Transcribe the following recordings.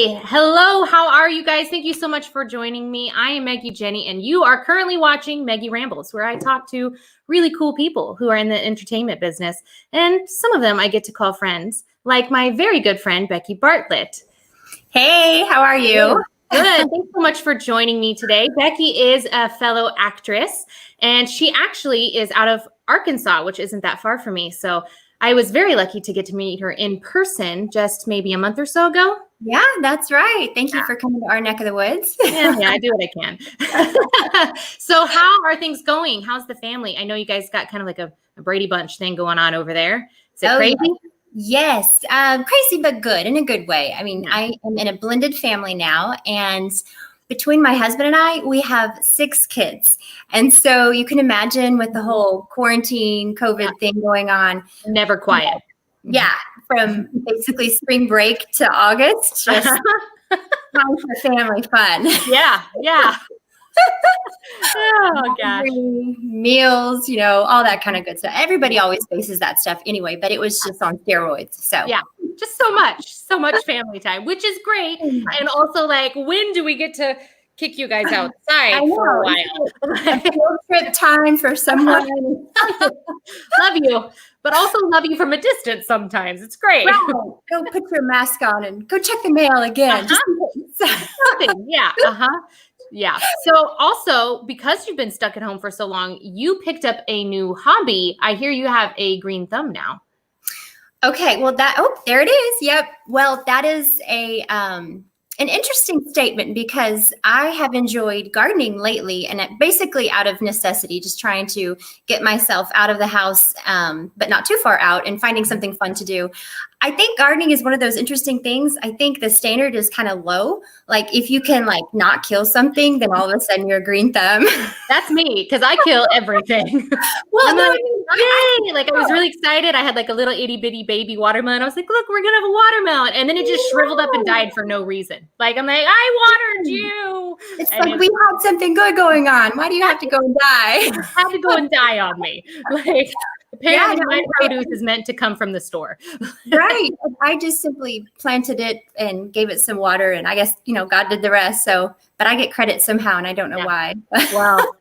Hey, hello, how are you guys? Thank you so much for joining me. I am Maggie Jenny, and you are currently watching Maggie Rambles, where I talk to really cool people who are in the entertainment business, and some of them I get to call friends, like my very good friend, Becky Bartlett. Hey, how are you? Good. Thanks so much for joining me today. Becky is a fellow actress, and she actually is out of Arkansas, which isn't that far from me. So I was very lucky to get to meet her in person just maybe a month or so ago. Yeah, that's right. Thank you for coming to our neck of the woods. Yeah, I do what I can. So how are things going? How's the family? I know you guys got kind of like a Brady Bunch thing going on over there. Is it crazy? Yes, crazy but good, in a good way. I mean, I am in a blended family now, and between my husband and I, we have 6 kids. And so you can imagine with the whole quarantine, COVID thing going on. Never quiet. Yeah, from basically spring break to August, just time for family fun. Yeah. Oh, gosh. Meals, all that kind of good stuff. Everybody always faces that stuff anyway, but it was just on steroids. So yeah, just so much family time, which is great. And also, like, when do we get to kick you guys outside for a while? A field trip time for someone. Love you, but also love you from a distance sometimes. It's great. Right. Go put your mask on and go check the mail again. Yeah. So also, because you've been stuck at home for so long, you picked up a new hobby. I hear you have a green thumb now. Okay. Well, there it is. Yep. Well, that is an interesting statement because I have enjoyed gardening lately, and basically out of necessity, just trying to get myself out of the house, but not too far out, and finding something fun to do. I think gardening is one of those interesting things. I think the standard is kind of low. Like if you can not kill something, then all of a sudden you're a green thumb. That's me, because I kill everything. Well, I was really excited. I had a little itty bitty baby watermelon. I was like, look, we're gonna have a watermelon, and then it just shriveled up and died for no reason. I'm like, I watered you. It's we had something good going on. Why do you have to go and die? You have to go and die on me. Apparently my produce is meant to come from the store. Right. I just simply planted it and gave it some water, and I guess, God did the rest. So, but I get credit somehow, and I don't know why. Well,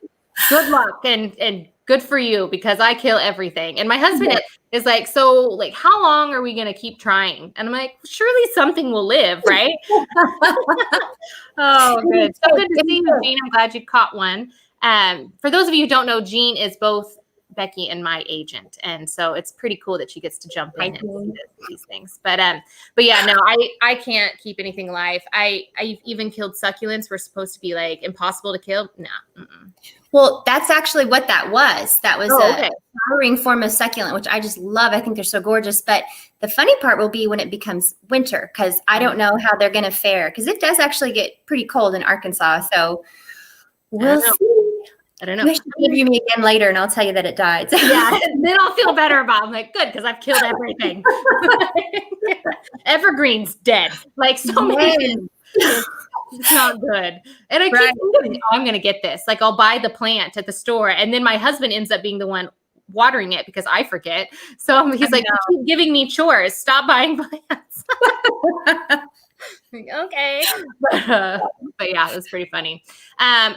good luck and good for you, because I kill everything. And my husband is like, so how long are we going to keep trying? And I'm like, surely something will live, right? Oh, good. So good to see you, Jean. I'm glad you caught one. For those of you who don't know, Jean is both Becky and my agent, and so it's pretty cool that she gets to jump in and see these things. But yeah, no, I can't keep anything alive. I've even killed succulents. We're supposed to be impossible to kill. No. Well, that's actually what that was. That was a flowering form of succulent, which I just love. I think they're so gorgeous. But the funny part will be when it becomes winter, because I don't know how they're going to fare, because it does actually get pretty cold in Arkansas. So we'll see. I don't know. You should interview me again later, and I'll tell you that it died. Yeah, then I'll feel better about it. I'm like, good, because I've killed everything. Evergreen's dead. So many things. It's not good. And I keep thinking, I'm going to get this. I'll buy the plant at the store, and then my husband ends up being the one watering it because I forget. So he's like, you keep giving me chores. Stop buying plants. Okay. But yeah, it was pretty funny.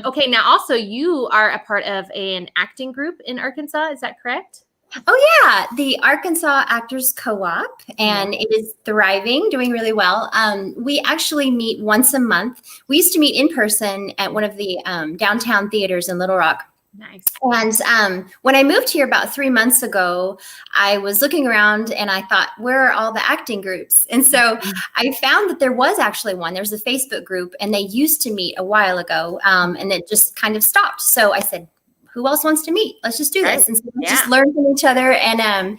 Okay, now also you are a part of an acting group in Arkansas. Is that correct? Oh yeah, the Arkansas Actors Co-op, and it is thriving, doing really well. We actually meet once a month. We used to meet in person at one of the downtown theaters in Little Rock. Nice. And when I moved here about 3 months ago, I was looking around and I thought, where are all the acting groups? And so I found that there was actually one. There's a Facebook group, and they used to meet a while ago, and it just kind of stopped. So I said, who else wants to meet? Let's just do this. And so we just learn from each other, and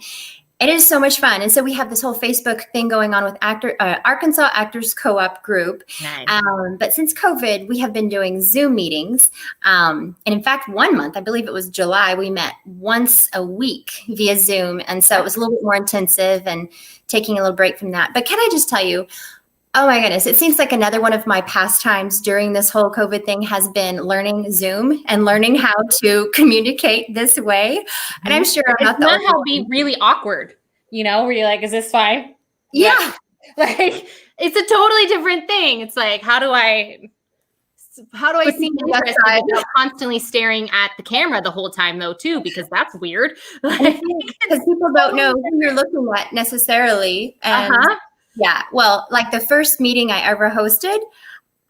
it is so much fun. And so we have this whole Facebook thing going on with Arkansas Actors Co-op group. Nice. But since COVID, we have been doing Zoom meetings. And in fact, 1 month, I believe it was July, we met once a week via Zoom. And so it was a little bit more intensive and taking a little break from that. But can I just tell you, oh my goodness, it seems like another one of my pastimes during this whole COVID thing has been learning Zoom and learning how to communicate this way. And I'm sure I'm not the only one. Be really awkward, where you're like, is this fine? Yeah. it's a totally different thing. It's like, how do I seem interested without constantly staring at the camera the whole time though too, because that's weird. Because people don't know who you're looking at necessarily. And yeah, well, like the first meeting I ever hosted,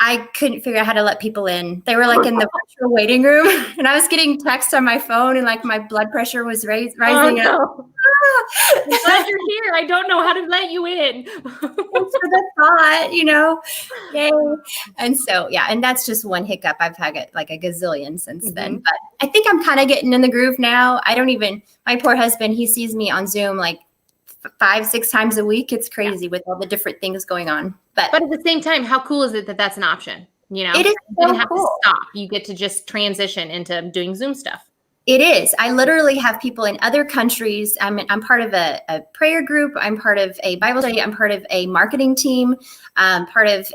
I couldn't figure out how to let people in. They were like in the virtual waiting room, and I was getting texts on my phone, and like my blood pressure was rising. Oh, no. I'm glad you're here. I don't know how to let you in. Thanks for the thought, Yay. And so, yeah, and that's just one hiccup. I've had it like a gazillion since then. But I think I'm kind of getting in the groove now. My poor husband, he sees me on Zoom like 5-6 times a week. It's crazy with all the different things going on. But at the same time, how cool is it that that's an option? It is you don't have to stop. You get to just transition into doing Zoom stuff. It is. I literally have people in other countries. I'm part of a prayer group. I'm part of a Bible study. I'm part of a marketing team. Part of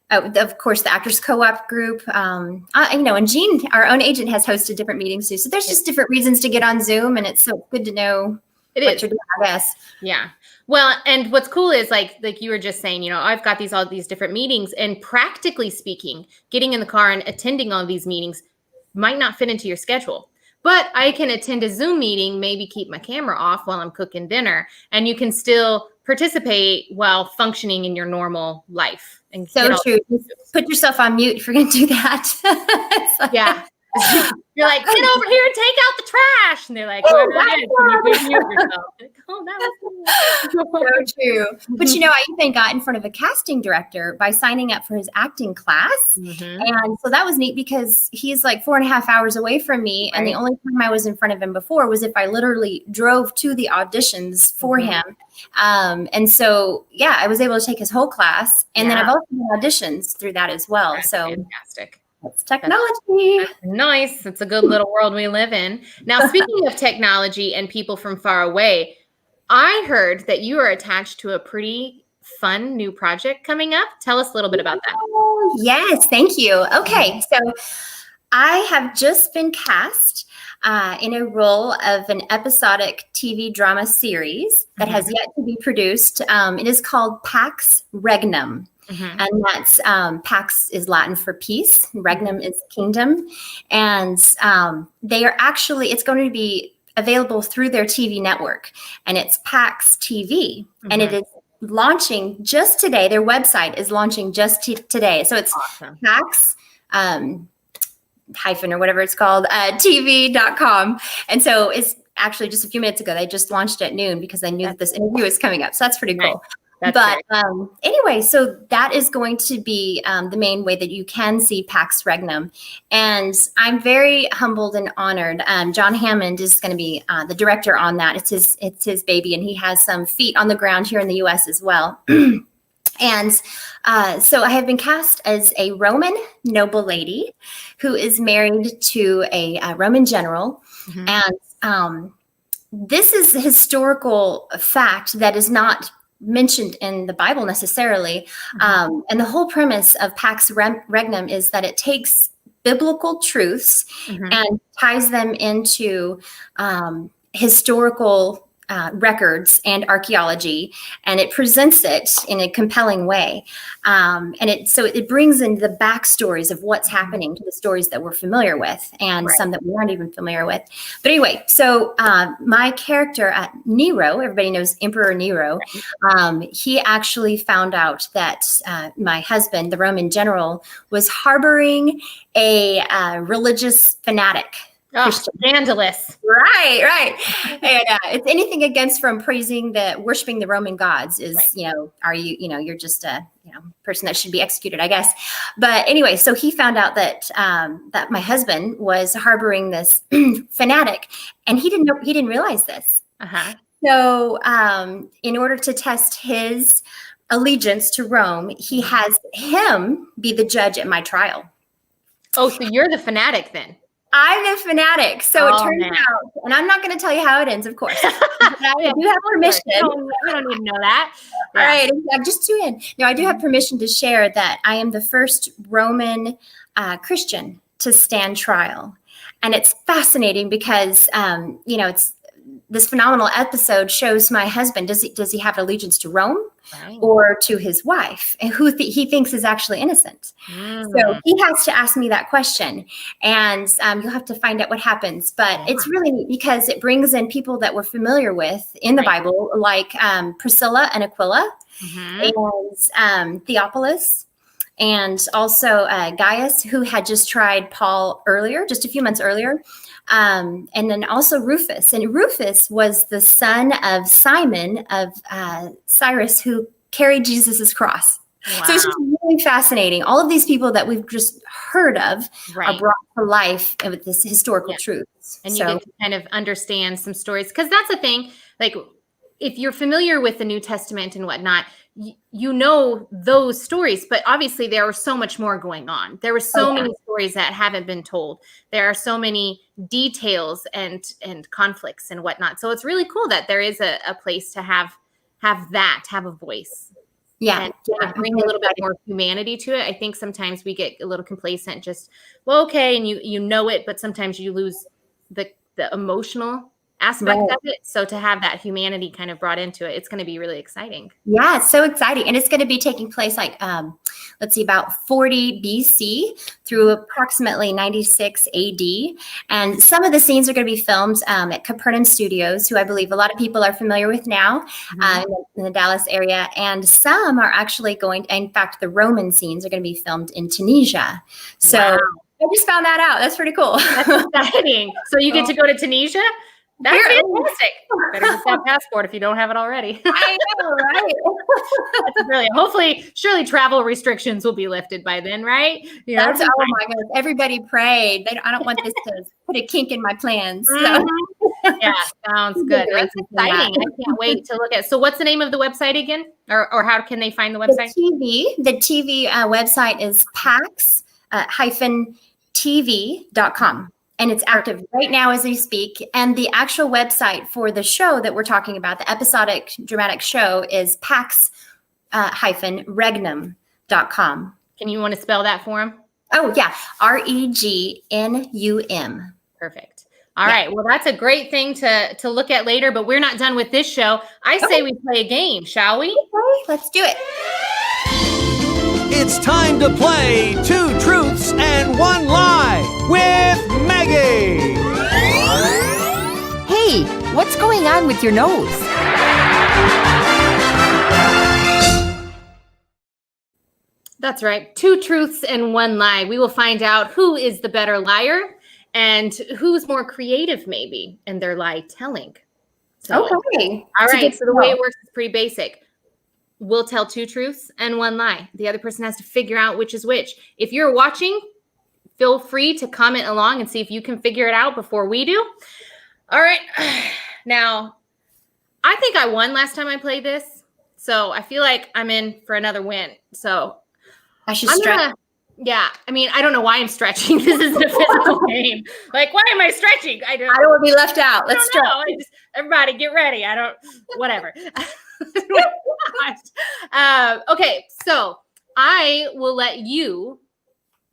of course, the Actors Co-op group. And Jean, our own agent, has hosted different meetings too. So there's just different reasons to get on Zoom, and it's so good to know what you're doing, I guess. Yeah. Well, and what's cool is like you were just saying, I've got all these different meetings, and practically speaking, getting in the car and attending all these meetings might not fit into your schedule, but I can attend a Zoom meeting, maybe keep my camera off while I'm cooking dinner, and you can still participate while functioning in your normal life. And so true. Put yourself on mute if you're going to do that. Yeah. You're like, get over here and take out the trash. And they're like, can you please mute yourself? Like, oh, that was so true. But I even got in front of a casting director by signing up for his acting class. And so that was neat because he's like 4.5 hours away from me. Right. And the only time I was in front of him before was if I literally drove to the auditions for him. And so, yeah, I was able to take his whole class. And then I've also done auditions through that as well. That's so fantastic. It's technology. That's nice. It's a good little world we live in. Now, speaking of technology and people from far away, I heard that you are attached to a pretty fun new project coming up. Tell us a little bit about that. Yes, thank you. Okay, so I have just been cast in a role of an episodic TV drama series that has yet to be produced. It is called Pax Regnum. And that's Pax is Latin for peace. Regnum is kingdom. And they are actually, it's going to be available through their TV network. And it's Pax TV. And it is launching just today. Their website is launching just today. So it's awesome. Pax hyphen or whatever it's called, TV.com. And so it's actually just a few minutes ago. They just launched at noon because I knew that this interview was coming up. So that's pretty cool. But anyway, so that is going to be the main way that you can see Pax Regnum. And I'm very humbled and honored. John Hammond is going to be the director on that. It's his baby, and he has some feet on the ground here in the U.S. as well. And so I have been cast as a Roman noble lady who is married to a Roman general. And this is a historical fact that is not mentioned in the Bible necessarily. And the whole premise of Pax Regnum is that it takes biblical truths and ties them into historical records and archaeology, and it presents it in a compelling way. And it brings in the backstories of what's happening to the stories that we're familiar with and some that we aren't even familiar with. But anyway, so my character at Nero, everybody knows Emperor Nero, he actually found out that my husband, the Roman general, was harboring a religious fanatic. Oh, scandalous. Right. And it's anything against from worshiping the Roman gods is, you're just a, person that should be executed, I guess. But anyway, so he found out that that my husband was harboring this fanatic, and he didn't realize this. So in order to test his allegiance to Rome, he has him be the judge at my trial. Oh, so you're the fanatic then? I'm the fanatic. So it turns out, and I'm not going to tell you how it ends, of course. But I do have permission. I don't need to know that. All right. Just tune in. Now, I do have permission to share that I am the first Roman Christian to stand trial. And it's fascinating because, this phenomenal episode shows my husband, does he have allegiance to Rome Right. or to his wife, and who he thinks is actually innocent? So he has to ask me that question, and you'll have to find out what happens. But it's really neat because it brings in people that we're familiar with in the Bible, like Priscilla and Aquila, and Theophilus, and also Gaius, who had just tried Paul earlier, just a few months earlier. And then also Rufus. And Rufus was the son of Simon of Cyrus, who carried Jesus's cross. Wow. So it's just really fascinating. All of these people that we've just heard of are brought to life with this historical truth. And you get to kind of understand some stories. Because that's the thing, like, if you're familiar with the New Testament and whatnot, you know those stories, but obviously there was so much more going on. There were so many stories that haven't been told. There are so many details and conflicts and whatnot. So it's really cool that there is a place to have a voice. And bring a little bit more humanity to it. I think sometimes we get a little complacent, just, well, okay, and you know it, but sometimes you lose the emotional aspect of it. So to have that humanity kind of brought into it, it's going to be really exciting. Yeah, it's so exciting. And it's going to be taking place like, let's see, about 40 BC through approximately 96 AD. And some of the scenes are going to be filmed at Capernaum Studios, who I believe a lot of people are familiar with now in the Dallas area. And some are actually in fact, the Roman scenes are going to be filmed in Tunisia. So I just found that out. That's pretty cool. That's exciting. So you get to go to Tunisia? That's fantastic. Better get that passport if you don't have it already. I know, right? That's brilliant. Hopefully, surely travel restrictions will be lifted by then, right? Oh my goodness. Everybody prayed. I don't want this to put a kink in my plans. So. Yeah, sounds good. That's exciting. I can't wait to look at. So what's the name of the website again? Or how can they find the website? The TV website is pax-tv.com. And it's active right now as we speak. And the actual website for the show that we're talking about, the episodic dramatic show, is pax-regnum.com. Can you want to spell that for him? Oh, yeah. REGNUM. Perfect. All right. Well, that's a great thing to look at later, but we're not done with this show. I say we play a game, shall we? Okay, let's do it. It's time to play Two Truths and One Lie with Maggie. Hey, what's going on with your nose? That's right. Two truths and one lie. We will find out who is the better liar and who's more creative maybe in their lie telling. So, okay. All right. So the way it works is pretty basic. We'll tell two truths and one lie. The other person has to figure out which is which. If you're watching, feel free to comment along and see if you can figure it out before we do. All right. Now, I think I won last time I played this. So I feel like I'm in for another win. So I should stretch. Yeah. I mean, I don't know why I'm stretching. This is a physical game. Like, why am I stretching? I don't want to be left out. Let's stretch. Everybody get ready. Whatever. Okay, so I will let you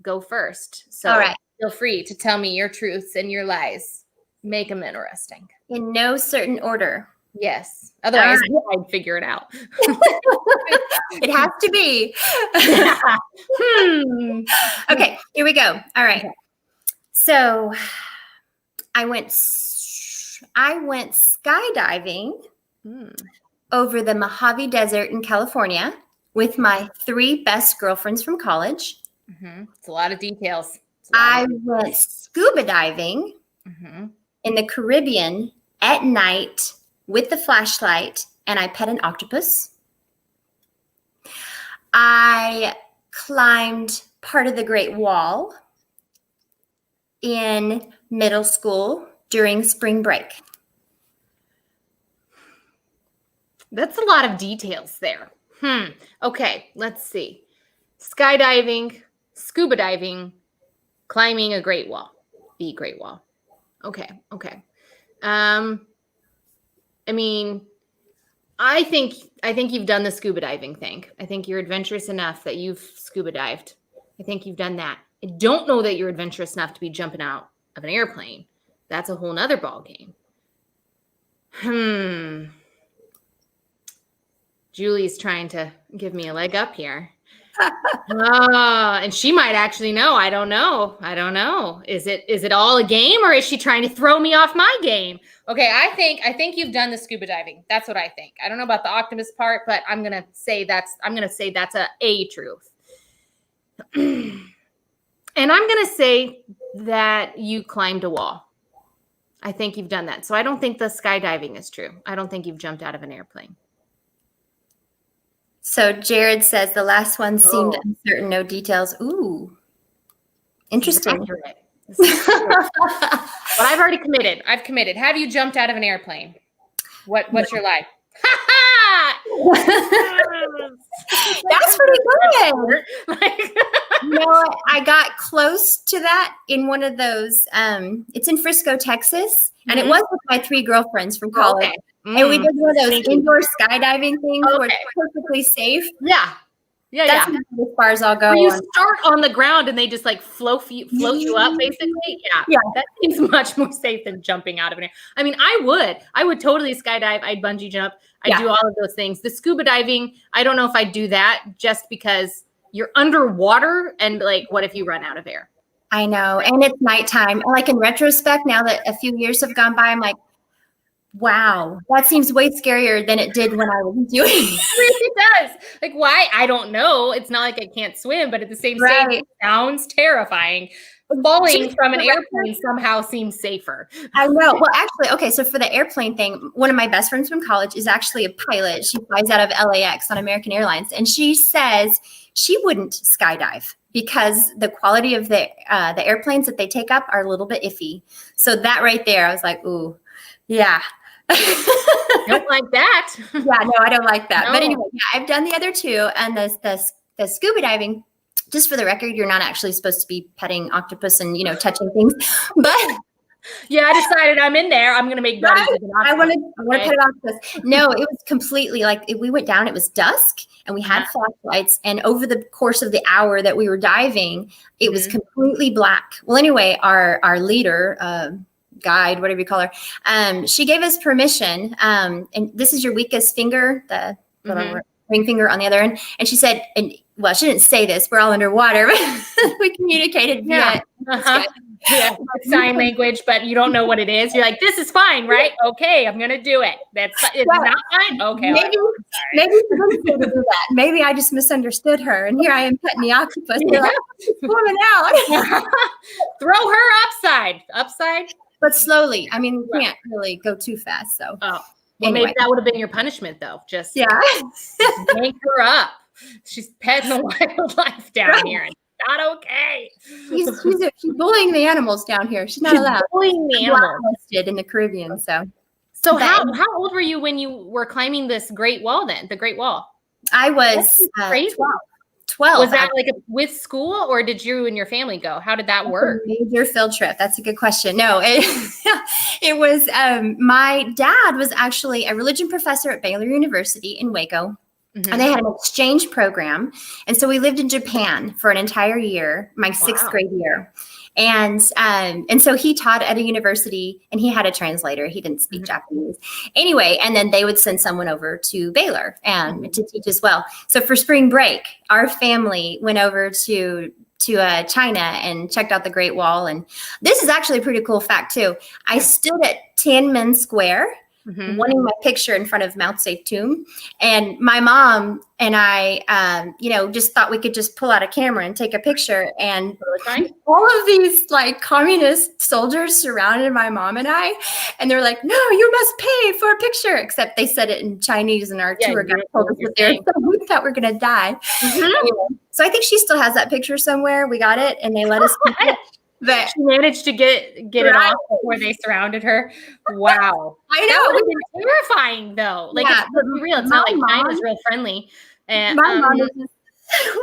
go first. So all right. Feel free to tell me your truths and your lies. Make them interesting. In no certain order. Yes. Otherwise, I'd figure it out. It has to be. Okay, here we go. All right. Okay. So I went skydiving over the Mojave Desert in California with my 3 best girlfriends from college. It's a lot of details. I went scuba diving in the Caribbean at night with the flashlight, and I pet an octopus. I climbed part of the Great Wall in middle school during spring break. That's a lot of details there. Okay, let's see. Skydiving, scuba diving, climbing a Great Wall. The Great Wall. Okay. I mean, I think you've done the scuba diving thing. I think you're adventurous enough that you've scuba dived. I think you've done that. I don't know that you're adventurous enough to be jumping out of an airplane. That's a whole nother ball game. Julie's trying to give me a leg up here. And she might actually know. I don't know. Is it all a game, or is she trying to throw me off my game? Okay, I think you've done the scuba diving. That's what I think. I don't know about the octopus part, but I'm gonna say that's a truth. And I'm gonna say that you climbed a wall. I think you've done that. So I don't think the skydiving is true. I don't think you've jumped out of an airplane. So Jared says the last one seemed uncertain, no details. Ooh, interesting. But I've already committed. I've committed. Have you jumped out of an airplane? What's your lie? That's pretty good. I got close to that in one of those. It's in Frisco, Texas, and it was with my 3 girlfriends from college. Okay. And we did one of those indoor skydiving things where it's perfectly safe. Yeah. That's as far as I'll go. Where you start on the ground and they just like float you up, basically. Yeah. That seems much more safe than jumping out of an air. I mean, I would totally skydive. I'd bungee jump. I do all of those things. The scuba diving, I don't know if I'd do that just because you're underwater and like, what if you run out of air? I know. And it's nighttime. Like in retrospect, now that a few years have gone by, I'm like, wow, that seems way scarier than it did when I was doing it. It really does. Like, why? I don't know. It's not like I can't swim, but at the same time, it sounds terrifying. Falling from an airplane somehow seems safer. I know. Well, actually, okay, so for the airplane thing, one of my best friends from college is actually a pilot. She flies out of LAX on American Airlines, and she says she wouldn't skydive because the quality of the airplanes that they take up are a little bit iffy. So that right there, I was like, ooh, yeah. Don't like that. Yeah, no, I don't like that. No. But anyway, I've done the other 2, and the scuba diving. Just for the record, you're not actually supposed to be petting octopus and touching things, but I decided I'm in there. I'm gonna make buddies with an octopus. I want to pet an octopus. No, it was completely like we went down. It was dusk, and we had flashlights. And over the course of the hour that we were diving, it was completely black. Well, anyway, our leader. Guide, whatever you call her. She gave us permission. And this is your weakest finger, the ring finger on the other end. And she said, well, she didn't say this. We're all underwater. But we communicated via sign language, but you don't know what it is. You're like, this is fine, right? Okay, I'm gonna do it. It's not fine. Okay, maybe she didn't say to do that. Maybe I just misunderstood her, and here I am petting the octopus. Like, swimming out. Throw her upside. But slowly. I mean, we can't really go too fast. So, well, maybe that would have been your punishment, though. Just yank her up. She's petting the wildlife down here, and it's not okay. She's bullying the animals down here. She's not allowed. Bullying the animals in the Caribbean. So how old were you when you were climbing this Great Wall? Then the Great Wall. I was 12. Was that like with school, or did you and your family go? How did that work? Major field trip. That's a good question. No, it was, my dad was actually a religion professor at Baylor University in Waco. And they had an exchange program. And so we lived in Japan for an entire year, my 6th grade year. And so he taught at a university, and he had a translator. He didn't speak Japanese. Anyway, and then they would send someone over to Baylor and to teach as well. So for spring break, our family went over to China and checked out the Great Wall. And this is actually a pretty cool fact too. I stood at Tiananmen Square, wanting my picture in front of Mao Zedong. And my mom and I, just thought we could just pull out a camera and take a picture. And all of these like communist soldiers surrounded my mom and I, and they're like, no, you must pay for a picture. Except they said it in Chinese, and our tour guide told us that we thought we were going to die. Anyway, so I think she still has that picture somewhere. We got it, and they let us keep it. But she managed to get it off before they surrounded her. Wow. I know. That would have been terrifying, though. Like, it's real. It's not like China's real friendly. And my mom is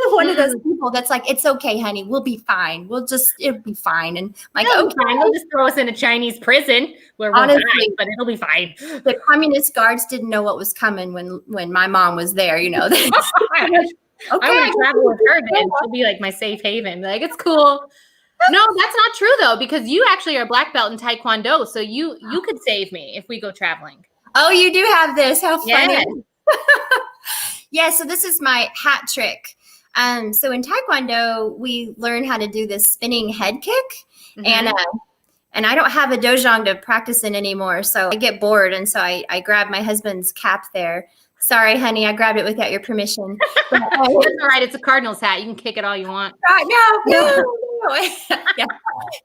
one of those people that's like, it's okay, honey. We'll be fine. It'll be fine. And I'm like, okay. They'll just throw us in a Chinese prison where we'll die, but it'll be fine. The communist guards didn't know what was coming when my mom was there, Okay, I want to travel with her then. She'll be like my safe haven. Like, it's cool. No, that's not true though, because you actually are a black belt in Taekwondo, so you could save me if we go traveling. Oh, you do have this. How funny. Yes. Yeah, so this is my hat trick. So in Taekwondo, we learn how to do this spinning head kick. Mhm. And I don't have a dojang to practice in anymore. So I get bored. And so I grab my husband's cap there. Sorry, honey, I grabbed it without your permission. But, That's all right. It's a Cardinals hat. You can kick it all you want. no. Yeah.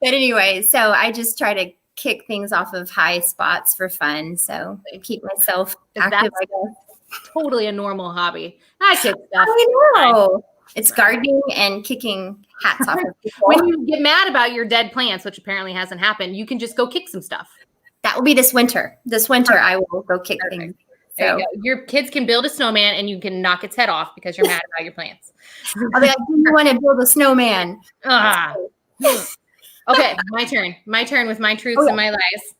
But anyway, so I just try to kick things off of high spots for fun. So I keep myself active, I guess. Totally a normal hobby. I kick stuff. I know. It's gardening and kicking hats off of people. When you get mad about your dead plants, which apparently hasn't happened, you can just go kick some stuff. That will be this winter. This winter, I will go kick things. There you go. Your kids can build a snowman and you can knock its head off because you're mad about your plants. I'll be like, do you want to build a snowman? Okay, my turn. My turn with my truths and my lies.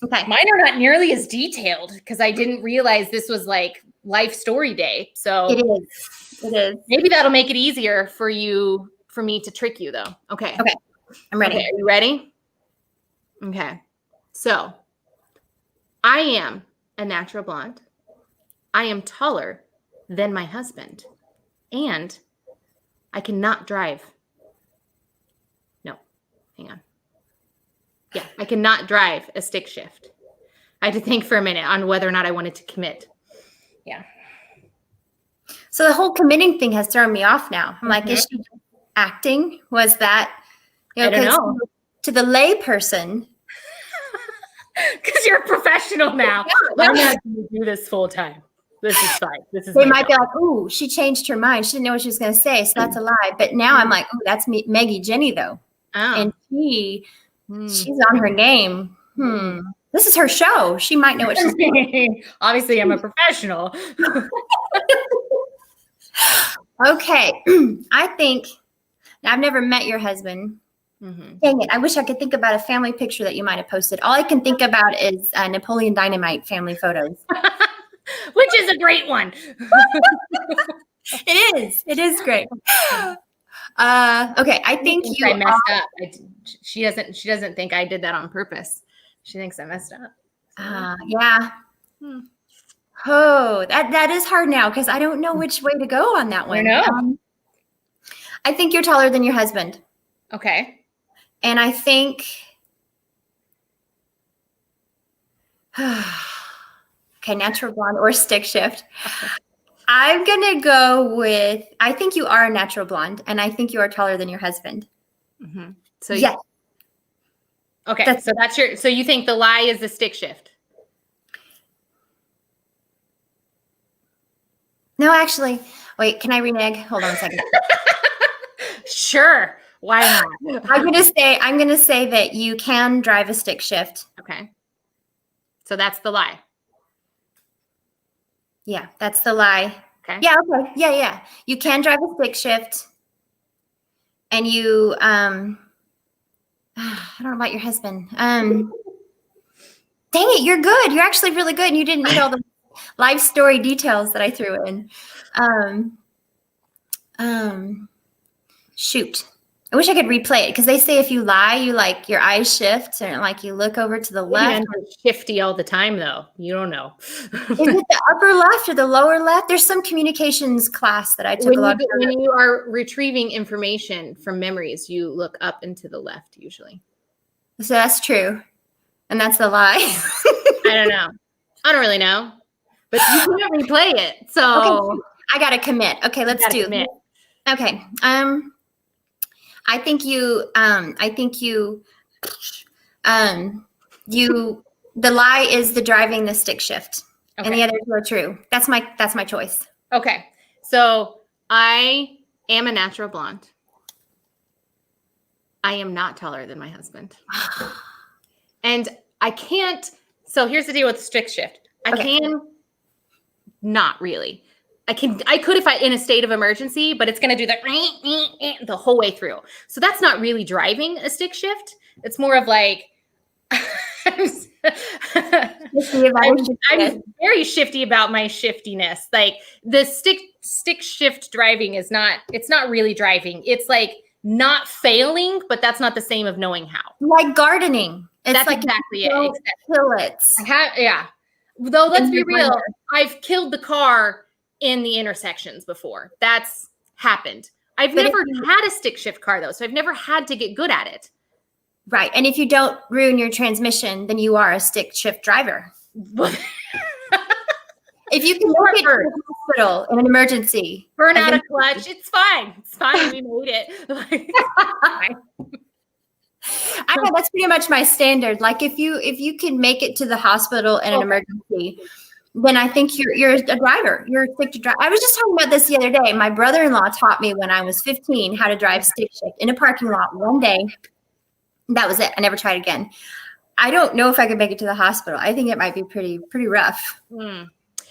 Okay. Mine are not nearly as detailed because I didn't realize this was like life story day. So It is. maybe that'll make it easier for me to trick you though. Okay. Okay. I'm ready. Okay, are you ready? Okay. So I am a natural blonde. I am taller than my husband. And I cannot drive. No, hang on. Yeah, I cannot drive a stick shift. I had to think for a minute on whether or not I wanted to commit. Yeah. So the whole committing thing has thrown me off now. I'm like, is she acting? Was that, I don't know. To the lay person. Because you're a professional now. I'm not going to do this full time. This is fine. They might be like, "Ooh, she changed her mind. She didn't know what she was going to say, so that's a lie." But now I'm like, "Oh, that's me, Maggie Jenny, though, and she's on her game. This is her show. She might know what she's doing." Obviously, I'm a professional. Okay, I think I've never met your husband. Dang it! I wish I could think about a family picture that you might have posted. All I can think about is Napoleon Dynamite family photos. Which is a great one. It is great. Okay, I think I messed up. She doesn't think I did that on purpose. She thinks I messed up. Yeah. Oh, that is hard now because I don't know which way to go on that one. I know. I think you're taller than your husband. Okay. And I think okay, natural blonde or stick shift. I'm going to go with, I think you are a natural blonde, and I think you are taller than your husband. So yes. Okay, so you think the lie is the stick shift? No, actually, wait, can I renege? Hold on a second. Sure. Why not? I'm going to say that you can drive a stick shift. Okay. So that's the lie. Yeah, that's the lie. Okay. Yeah, okay. Yeah. You can drive a stick shift. And you I don't know about your husband. Dang it, you're good. You're actually really good. And you didn't need all the life story details that I threw in. Shoot. I wish I could replay it because they say if you lie, you like your eyes shift and like you look over to the left. Shifty all the time, though. You don't know. Is it the upper left or the lower left? There's some communications class that I took a lot of. When you are retrieving information from memories, you look up and to the left usually. So that's true, and that's the lie. I don't know. I don't really know, but you can't replay it. So okay, I gotta commit. Okay, let's do it. Okay. I think the lie is the driving the stick shift, and the others are true. That's my choice. Okay, so I am a natural blonde. I am not taller than my husband, and I can't. So here's the deal with the stick shift. I can not really. I could if I in a state of emergency, but it's going to do the whole way through. So that's not really driving a stick shift. It's more of like I'm very shifty about my shiftiness. Like the stick shift driving is not. It's not really driving. It's like not failing, but that's not the same of knowing how. Like gardening. It's that's like exactly it. Kill it. Yeah. Though, let's be real, I've killed the car in the intersections before. That's happened. I've never had a stick shift car though, so I've never had to get good at it. Right. And if you don't ruin your transmission, then you are a stick shift driver. If you can make it to the hospital in an emergency. Burn out a clutch. It's fine. It's fine. We made it. I know that's pretty much my standard. Like if you can make it to the hospital in an emergency, then I think you're a driver. You're a stick to drive. I was just talking about this the other day. My brother-in-law taught me when I was 15 how to drive stick shift in a parking lot one day. That was it. I never tried again. I don't know if I could make it to the hospital. I think it might be pretty rough.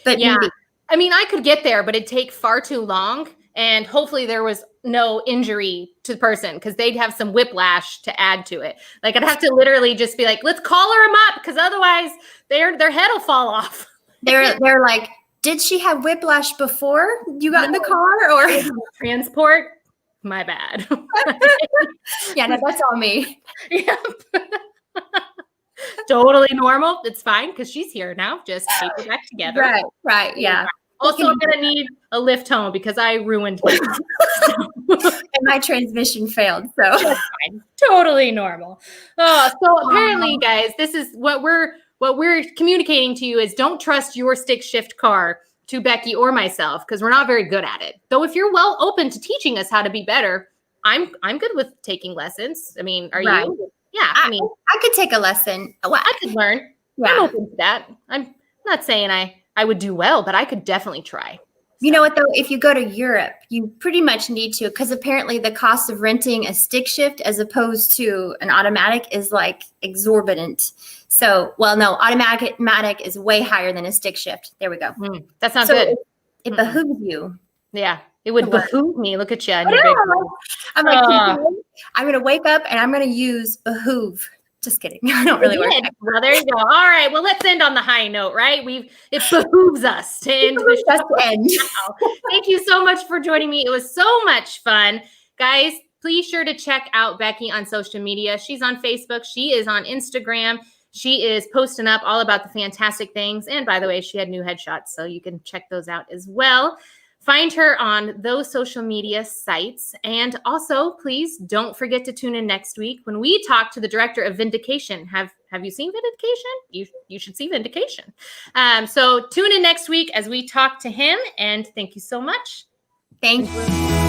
But yeah, maybe. I mean, I could get there, but it'd take far too long. And hopefully there was no injury to the person because they'd have some whiplash to add to it. Like I'd have to literally just be like, let's collar him up because otherwise their head will fall off. They're like, did she have whiplash before you got in the car or transport? My bad. Yeah, no, that's all me. Yep. Totally normal. It's fine because she's here now. Just keep it back together. Right. Yeah. Also, I'm going to need a lift home because I ruined my and my transmission failed. So that's fine. Totally normal. So apparently, guys, this is what we're communicating to you is don't trust your stick shift car to Becky or myself because we're not very good at it. Though if you're well open to teaching us how to be better, I'm good with taking lessons. I mean, are you? Yeah. I mean, I could take a lesson. Well, I could learn. Yeah. I'm open to that. I'm not saying I would do well, but I could definitely try. You know what, though? If you go to Europe, you pretty much need to because apparently the cost of renting a stick shift as opposed to an automatic is like exorbitant. So, well, no, automatic is way higher than a stick shift. There we go. That's not good. It behooves you. Yeah, it would behoove me. Look at you. I'm like, I'm going to wake up and I'm going to use behoove. Just kidding. I don't really work. Well, there you go. All right. Well, let's end on the high note, right? It behooves us to end the show. Thank you so much for joining me. It was so much fun. Guys, please sure to check out Becky on social media. She's on Facebook. She is on Instagram. She is posting up all about the fantastic things. And by the way, she had new headshots, so you can check those out as well. Find her on those social media sites. And also, please don't forget to tune in next week when we talk to the director of Vindication. Have you seen Vindication? You should see Vindication. So tune in next week as we talk to him. And thank you so much. Thank you.